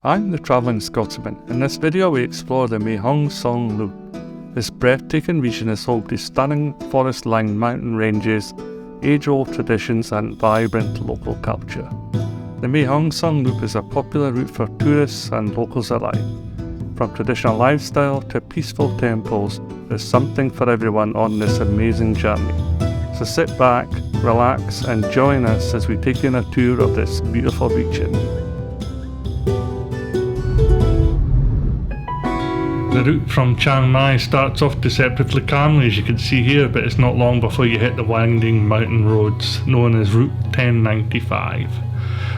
I'm the Travelling Scotsman. In this video we explore the Mae Hong Son loop. This breathtaking region is home to stunning forest-lined mountain ranges, age-old traditions and vibrant local culture. The Mae Hong Son loop is a popular route for tourists and locals alike. From traditional lifestyle to peaceful temples, there's something for everyone on this amazing journey. So sit back, relax and join us as we take you on a tour of this beautiful region. The route from Chiang Mai starts off deceptively calmly, as you can see here, but it's not long before you hit the winding mountain roads known as Route 1095.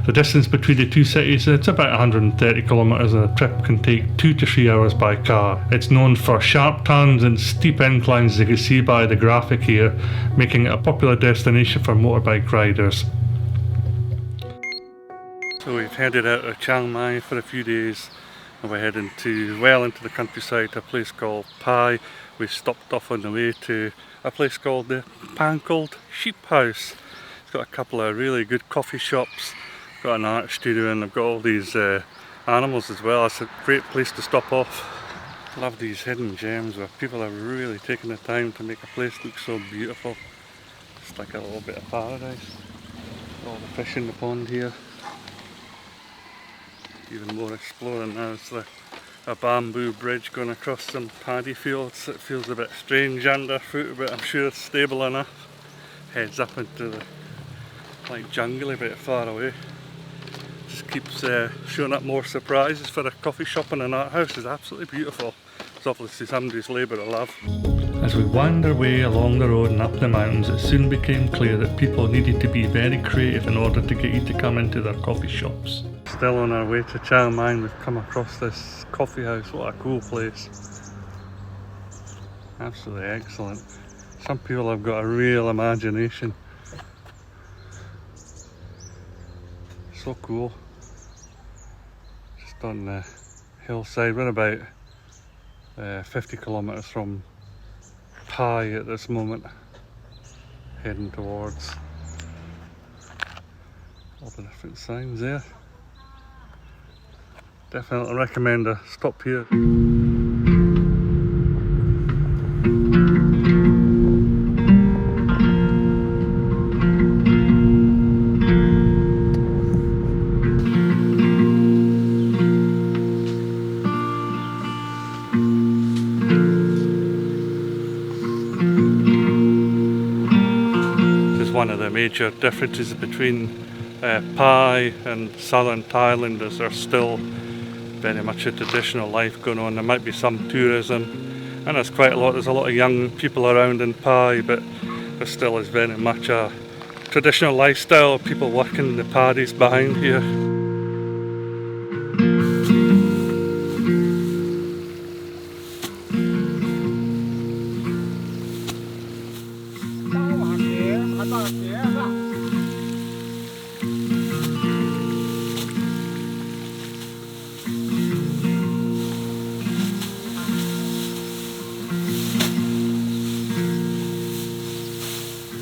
The distance between the two cities, it's about 130 kilometres, and the trip can take 2 to 3 hours by car. It's known for sharp turns and steep inclines, as you can see by the graphic here, making it a popular destination for motorbike riders. So we've headed out of Chiang Mai for a few days. And we're heading well into the countryside to a place called Pai. We stopped off on the way to a place called the Pankled Sheep House. It's got a couple of really good coffee shops, got an art studio, and they've got all these animals as well. It's a great place to stop off. Love these hidden gems where people are really taking the time to make a place look so beautiful. It's like a little bit of paradise. All the fish in the pond here. Even more exploring now. It's a bamboo bridge going across some paddy fields. It feels a bit strange underfoot, but I'm sure it's stable enough. Heads up into the jungly bit far away. Just keeps showing up more surprises for a coffee shop and an art house. It's absolutely beautiful. It's obviously somebody's labour of love. As we wound our way along the road and up the mountains, it soon became clear that people needed to be very creative in order to get you to come into their coffee shops. Still on our way to Chiang Mai, we've come across this coffee house. What a cool place. Absolutely excellent. Some people have got a real imagination. So cool. Just on the hillside. We're about 50 kilometres from Pai at this moment. Heading towards all the different signs there. Definitely recommend a stop here. This is one of the major differences between Pai and southern Thailand, as there's still very much a traditional life going on. There might be some tourism, and there's a lot of young people around in Pai, but there still is very much a traditional lifestyle, people working the paddies behind here.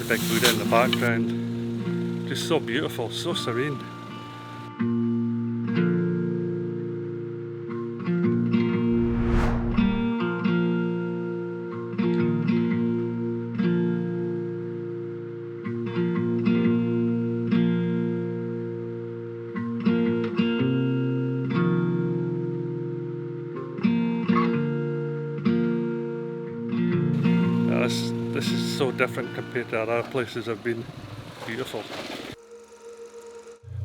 Big Buddha in the background, just so beautiful, so serene. This is so different compared to other places I've been. Beautiful.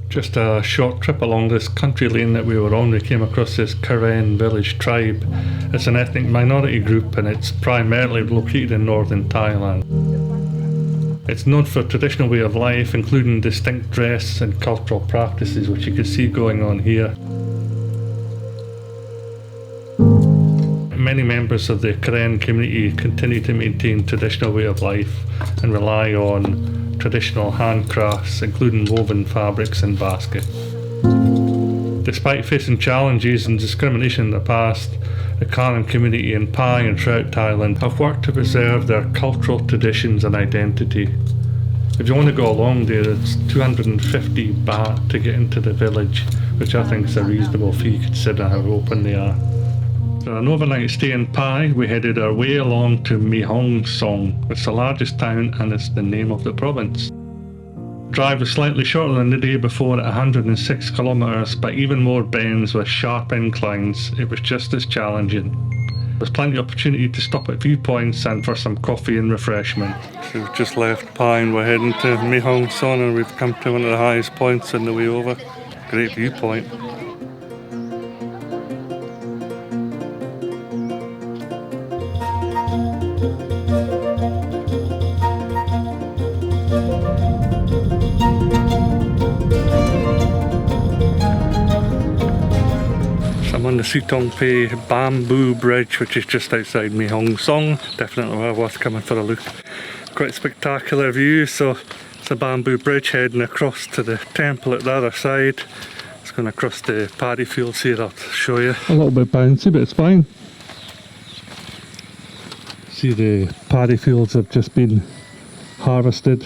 Just a short trip along this country lane that we were on, we came across this Karen village tribe. It's an ethnic minority group and it's primarily located in Northern Thailand. It's known for a traditional way of life, including distinct dress and cultural practices, which you can see going on here. Many members of the Karen community continue to maintain traditional way of life and rely on traditional handcrafts, including woven fabrics and baskets. Despite facing challenges and discrimination in the past, the Karen community in Pai and throughout Thailand have worked to preserve their cultural traditions and identity. If you want to go along there, it's 250 baht to get into the village, which I think is a reasonable fee considering how open they are. For an overnight stay in Pai, we headed our way along to Mae Hong Son. It's the largest town and it's the name of the province. Drive was slightly shorter than the day before at 106 kilometres, but even more bends with sharp inclines. It was just as challenging. There was plenty of opportunity to stop at viewpoints and for some coffee and refreshment. So we've just left Pai and we're heading to Mae Hong Son, and we've come to one of the highest points on the way over. Great viewpoint. I'm on the Sutongpei bamboo bridge, which is just outside Mae Hong Son. Definitely worth coming for a look. Quite a spectacular view. So it's a bamboo bridge heading across to the temple at the other side. It's going across the paddy fields here. I'll show you. A little bit bouncy, but it's fine. See, the paddy fields have just been harvested.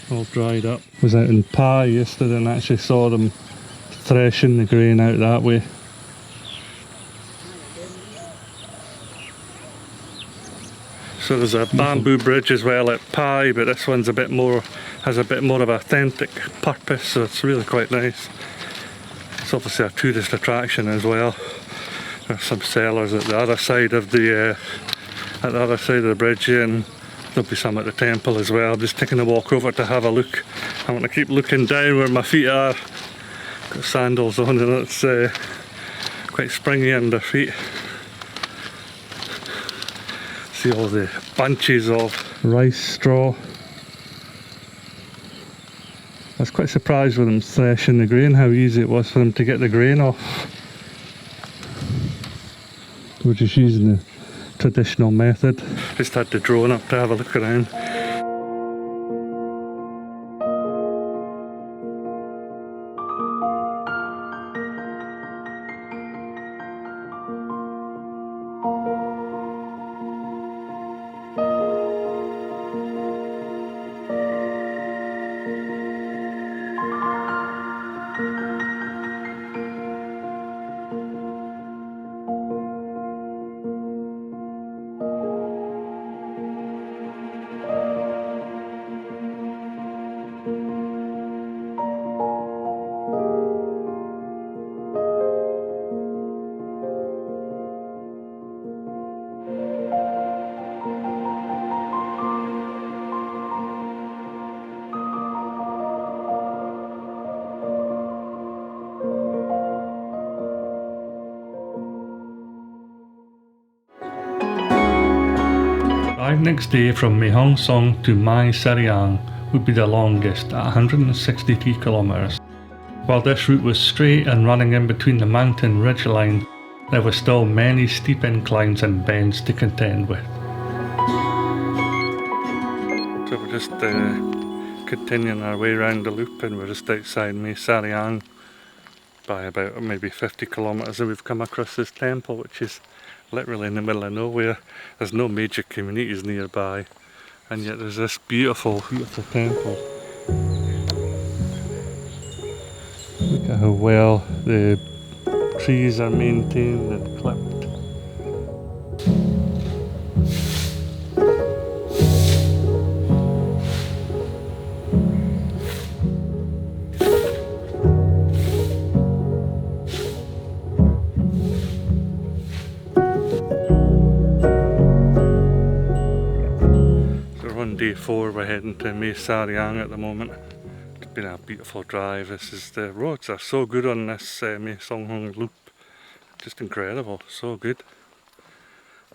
All dried up. Was out in Pai yesterday and actually saw them threshing the grain out that way. So there's a bamboo bridge as well at Pai, but this one's a bit more, has a bit more of an authentic purpose, so it's really quite nice. It's obviously a tourist attraction as well. There's some sellers at the other side of the bridge, and there'll be some at the temple as well. I'm just taking a walk over to have a look. I want to keep looking down where my feet are. Got sandals on and it's quite springy under feet. See all the bunches of rice straw. I was quite surprised with them threshing the grain, how easy it was for them to get the grain off. We're just using the traditional method. Just had the drone up to have a look around. Drive next day from Mae Hong Son to Mae Sariang would be the longest at 163 kilometres. While this route was straight and running in between the mountain ridgeline, there were still many steep inclines and bends to contend with. So we're just continuing our way around the loop, and we're just outside Mae Sariang by about maybe 50 kilometres, and we've come across this temple which is literally in the middle of nowhere. There's no major communities nearby, and yet there's this beautiful, beautiful temple. Look at how well the trees are maintained and clipped. Day 4, we're heading to Mae Sariang at the moment. It's been a beautiful drive. The roads are so good on this Mae Song Hong loop. Just incredible, so good.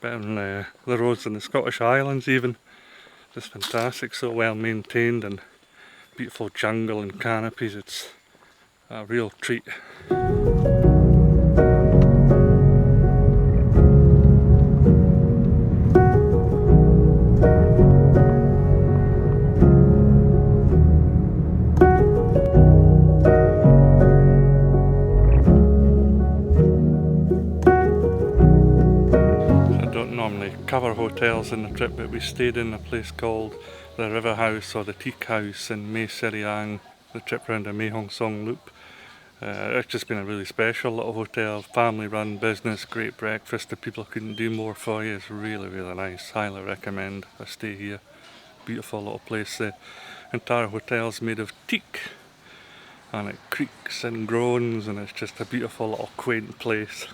Better than the roads in the Scottish Highlands even. Just fantastic, so well maintained, and beautiful jungle and canopies. It's a real treat. Cover hotels in the trip, but we stayed in a place called the river house or the teak house in Mae Sariang, the trip around the Mae Hong Son loop. It's just been a really special little hotel, family run business, great breakfast. The people couldn't do more for you. It's really, really nice. Highly recommend a stay here. Beautiful little place. The entire hotel's made of teak and it creaks and groans, and it's just a beautiful little quaint place.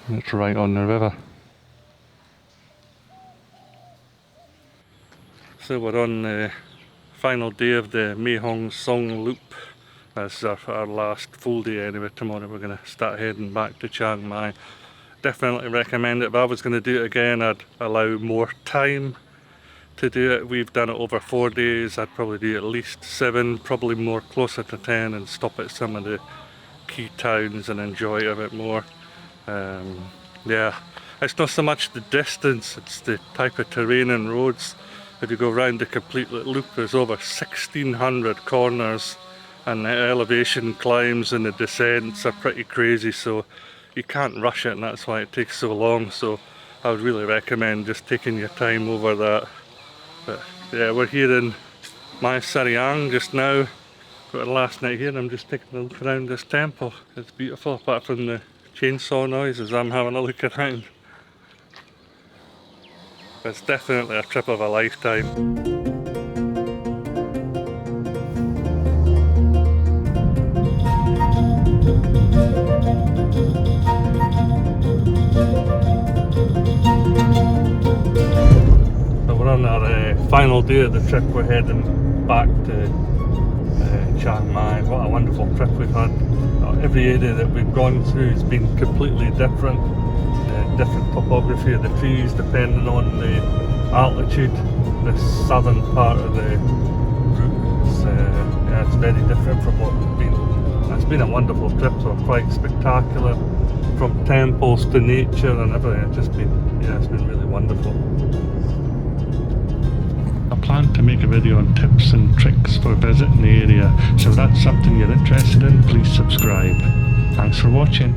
And it's right on the river. So we're on the final day of the Mae Hong Son loop. That's our last full day anyway. Tomorrow we're going to start heading back to Chiang Mai. Definitely recommend it. If I was going to do it again, I'd allow more time to do it. We've done it over 4 days. I'd probably do at least 7, probably more closer to 10, and stop at some of the key towns and enjoy it a bit more. Yeah, it's not so much the distance, it's the type of terrain and roads. If you go around the complete loop, there's over 1,600 corners, and the elevation climbs and the descents are pretty crazy, so you can't rush it, and that's why it takes so long. So I would really recommend just taking your time over that. But yeah, we're here in Mae Sariang just now. Got the last night here, and I'm just taking a look around this temple. It's beautiful, apart from the chainsaw noises. I'm having a look around. It's definitely a trip of a lifetime. On our final day of the trip, we're heading back to Chiang Mai. What a wonderful trip we've had. Every area that we've gone through has been completely different. Different topography of the trees depending on the altitude. The southern part of the route is yeah, it's very different from what we've been. It's been a wonderful trip, so quite spectacular. From temples to nature and everything. It's just been, yeah, it's been really wonderful. I plan to make a video on tips and tricks for visiting the area, so if that's something you're interested in, please subscribe. Thanks for watching.